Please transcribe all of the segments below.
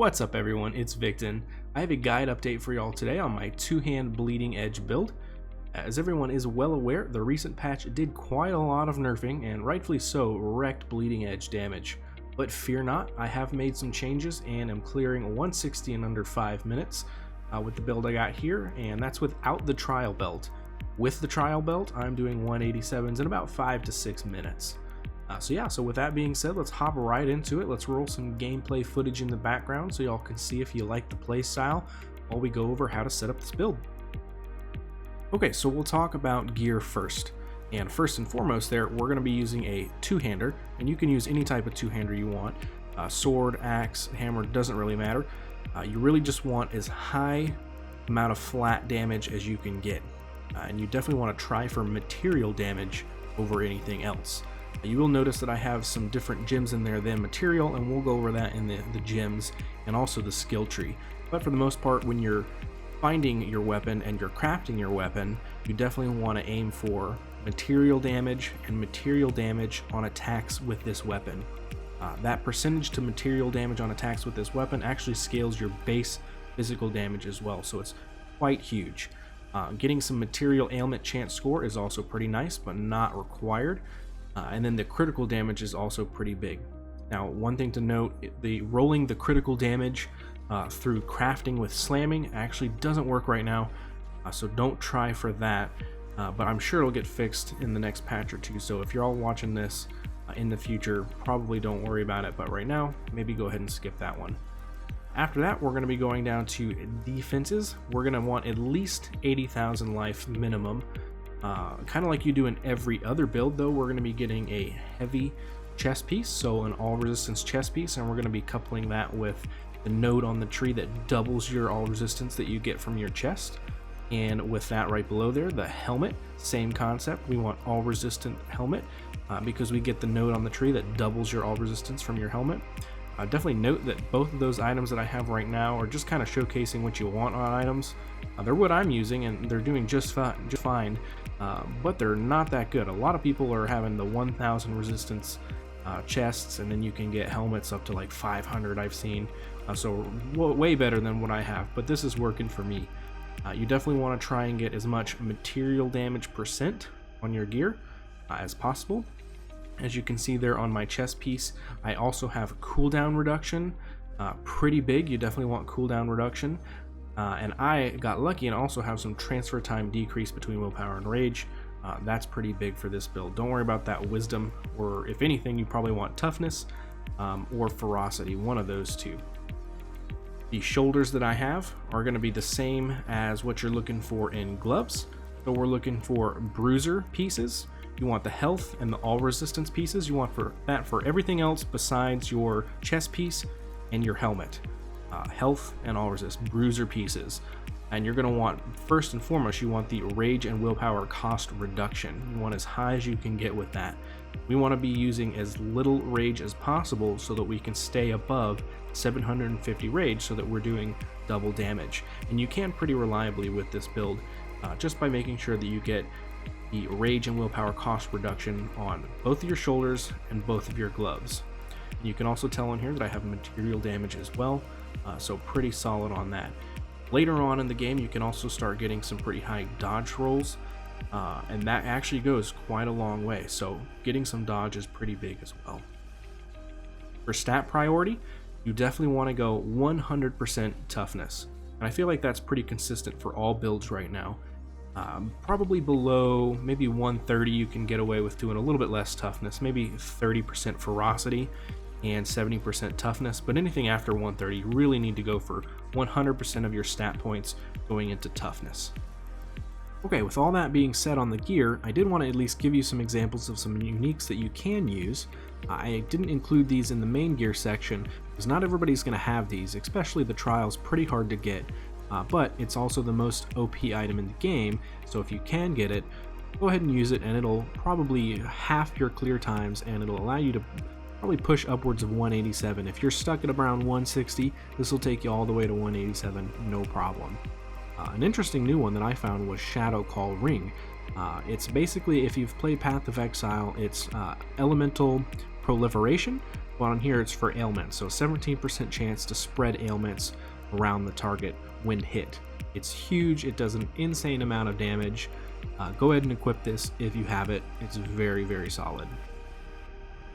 What's up everyone, it's Victon. I have a guide update for y'all today on my two-hand bleeding edge build. As everyone is well aware, the recent patch did quite a lot of nerfing, and rightfully so, wrecked bleeding edge damage. But fear not, I have made some changes and am clearing 160 in under 5 minutes with the build I got here, and that's without the trial belt. With the trial belt, I'm doing 187s in about 5 to 6 minutes. So with that being said, let's hop right into it. Let's roll some gameplay footage in the background so y'all can see if you like the playstyle while we go over how to set up this build. Okay, so we'll talk about gear first. And first and foremost there, we're going to be using a two-hander, and you can use any type of two-hander you want. Sword, axe, hammer, doesn't really matter. You really just want as high amount of flat damage as you can get. And you definitely want to try for material damage over anything else. You will notice that I have some different gems in there than material, and we'll go over that in the gems and also the skill tree. But for the most part, when you're finding your weapon and you're crafting your weapon, you definitely want to aim for material damage and material damage on attacks with this weapon. That percentage to material damage on attacks with this weapon actually scales your base physical damage as well, so it's quite huge. Getting some material ailment chance score is also pretty nice, but not required. And then the critical damage is also pretty big. Now, one thing to note, rolling the critical damage through crafting with slamming actually doesn't work right now, so don't try for that, but I'm sure it'll get fixed in the next patch or two, so if you're all watching this in the future, probably don't worry about it, but right now, maybe go ahead and skip that one. After that, we're going to be going down to defenses. We're going to want at least 80,000 life minimum. Kind of like you do in every other build, though, we're going to be getting a heavy chest piece, so an all resistance chest piece, and we're going to be coupling that with the node on the tree that doubles your all resistance that you get from your chest. And with that right below there, the helmet, same concept. We want all resistant helmet because we get the node on the tree that doubles your all resistance from your helmet. Definitely note that both of those items that I have right now are just kind of showcasing what you want on items. They're what I'm using, and they're doing just fine, but they're not that good. A lot of people are having the 1000 resistance chests, and then you can get helmets up to like 500 I've seen, so way better than what I have, but this is working for me. You definitely want to try and get as much material damage percent on your gear as possible. As you can see there on my chest piece, I also have cooldown reduction, pretty big. You definitely want cooldown reduction. And I got lucky and also have some transfer time decrease between willpower and rage. That's pretty big for this build. Don't worry about that wisdom, or if anything, you probably want toughness or ferocity, one of those two. The shoulders that I have are going to be the same as what you're looking for in gloves. So we're looking for bruiser pieces. You want the health and the all resistance pieces. You want that for everything else besides your chest piece and your helmet. Health and all resist, bruiser pieces. And you're going to want, first and foremost, you want the rage and willpower cost reduction. You want as high as you can get with that. We want to be using as little rage as possible so that we can stay above 750 rage so that we're doing double damage. And you can pretty reliably with this build just by making sure that you get the rage and willpower cost reduction on both of your shoulders and both of your gloves. And you can also tell on here that I have material damage as well, so pretty solid on that. Later on in the game, you can also start getting some pretty high dodge rolls, and that actually goes quite a long way, so getting some dodge is pretty big as well. For stat priority, you definitely want to go 100% toughness, and I feel like that's pretty consistent for all builds right now. Probably below maybe 130 you can get away with doing a little bit less toughness, maybe 30% ferocity and 70% toughness, but anything after 130 you really need to go for 100% of your stat points going into toughness. Okay, with all that being said on the gear, I did want to at least give you some examples of some uniques that you can use. I didn't include these in the main gear section because not everybody's going to have these, especially the trials, pretty hard to get. But it's also the most OP item in the game, so if you can get it, go ahead and use it, and it'll probably half your clear times, and it'll allow you to probably push upwards of 187. If you're stuck at around 160, this will take you all the way to 187, no problem. An interesting new one that I found was Shadow Call Ring. It's basically, if you've played Path of Exile, it's elemental proliferation, but on here it's for ailments, so 17% chance to spread ailments around the target when hit. It's huge, it does an insane amount of damage. Go ahead and equip this if you have it. It's very, very solid.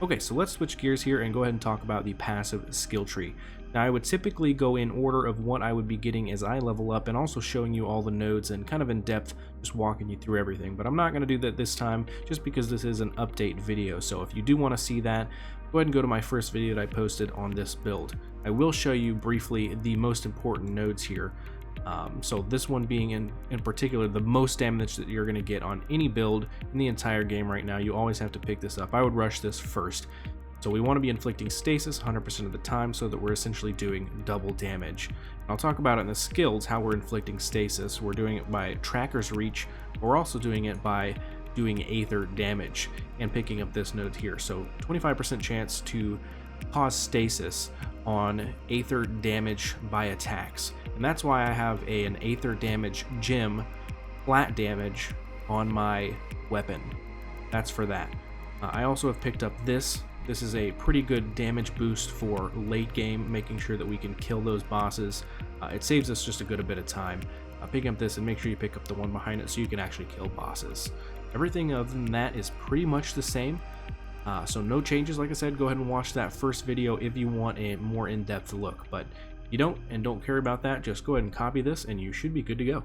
Okay, so let's switch gears here and go ahead and talk about the passive skill tree. Now, I would typically go in order of what I would be getting as I level up, and also showing you all the nodes and kind of in depth, just walking you through everything. But I'm not going to do that this time, just because this is an update video. So if you do want to see that, go ahead and go to my first video that I posted on this build. I will show you briefly the most important nodes here. So this one being in particular the most damage that you're going to get on any build in the entire game right now. You always have to pick this up. I would rush this first. So we want to be inflicting stasis 100% of the time, so that we're essentially doing double damage. And I'll talk about it in the skills, how we're inflicting stasis. We're doing it by Tracker's Reach. We're also doing it by doing Aether damage and picking up this node here. So 25% chance to cause stasis on Aether damage by attacks. And that's why I have an Aether damage gem flat damage on my weapon. That's for that. I also have picked up this. This is a pretty good damage boost for late game, making sure that we can kill those bosses. It saves us just a good bit of time. Picking up this, and make sure you pick up the one behind it so you can actually kill bosses. Everything other than that is pretty much the same. So no changes. Like I said, go ahead and watch that first video if you want a more in-depth look. But if you don't care about that, just go ahead and copy this and you should be good to go.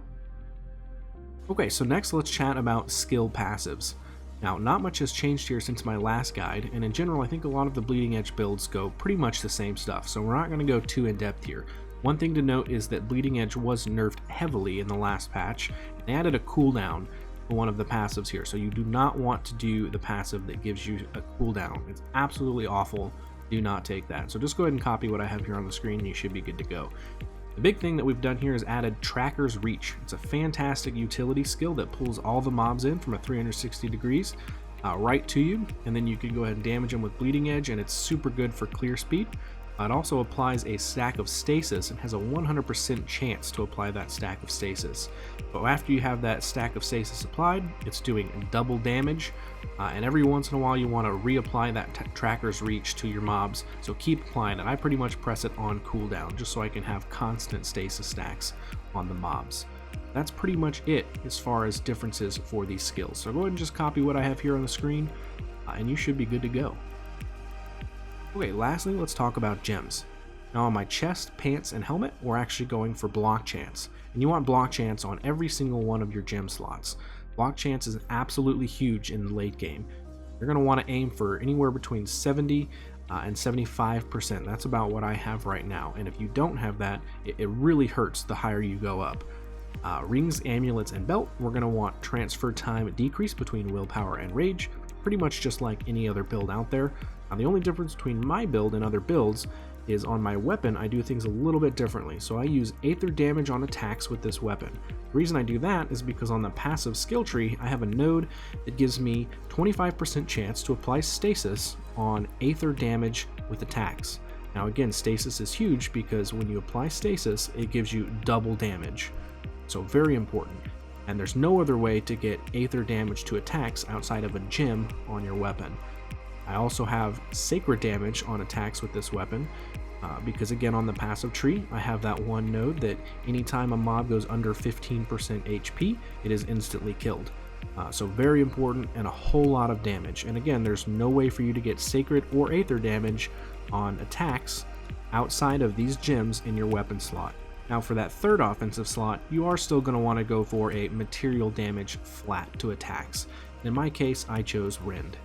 Okay, so next let's chat about skill passives. Now, not much has changed here since my last guide, and in general I think a lot of the bleeding edge builds go pretty much the same stuff, so we're not going to go too in-depth here. One thing to note is that bleeding edge was nerfed heavily in the last patch, and they added a cooldown for one of the passives here, so you do not want to do the passive that gives you a cooldown. It's absolutely awful. Do not take that. So just go ahead and copy what I have here on the screen and you should be good to go. The big thing that we've done here is added Tracker's Reach. It's a fantastic utility skill that pulls all the mobs in from a 360 degrees right to you, and then you can go ahead and damage them with bleeding edge, and it's super good for clear speed. It also applies a stack of stasis and has a 100% chance to apply that stack of stasis. But after you have that stack of stasis applied, it's doing double damage, and every once in a while you want to reapply that Tracker's Reach to your mobs, so keep applying it. I pretty much press it on cooldown just so I can have constant stasis stacks on the mobs. That's pretty much it as far as differences for these skills. So go ahead and just copy what I have here on the screen, and you should be good to go. Okay, lastly, let's talk about gems. Now on my chest, pants, and helmet, we're actually going for block chance. And you want block chance on every single one of your gem slots. Block chance is absolutely huge in the late game. You're going to want to aim for anywhere between 70 and 75%. That's about what I have right now. And if you don't have that, it really hurts the higher you go up. Rings, amulets, and belt, we're going to want transfer time decrease between willpower and rage, pretty much just like any other build out there. Now, the only difference between my build and other builds is on my weapon, I do things a little bit differently. So I use Aether damage on attacks with this weapon. The reason I do that is because on the passive skill tree, I have a node that gives me 25% chance to apply stasis on Aether damage with attacks. Now again, stasis is huge because when you apply stasis, it gives you double damage. So very important. And there's no other way to get Aether damage to attacks outside of a gem on your weapon. I also have sacred damage on attacks with this weapon because again on the passive tree I have that one node that anytime a mob goes under 15% HP it is instantly killed. So very important and a whole lot of damage, and again there's no way for you to get sacred or Aether damage on attacks outside of these gems in your weapon slot. Now for that third offensive slot you are still going to want to go for a material damage flat to attacks. In my case I chose Rend.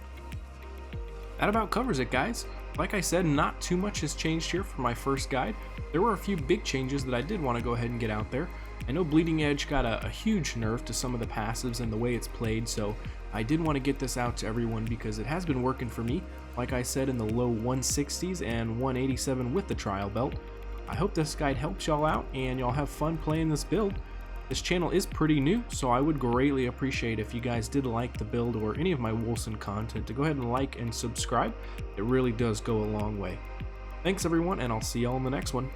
That about covers it, guys. Like I said, not too much has changed here for my first guide. There were a few big changes that I did want to go ahead and get out there. I know Bleeding Edge got a huge nerf to some of the passives and the way it's played, so I did want to get this out to everyone because it has been working for me, like I said, in the low 160s and 187 with the trial belt. I hope this guide helps y'all out and y'all have fun playing this build. This channel is pretty new, so I would greatly appreciate if you guys did like the build or any of my Wolcen content to go ahead and like and subscribe. It really does go a long way. Thanks everyone, and I'll see y'all in the next one.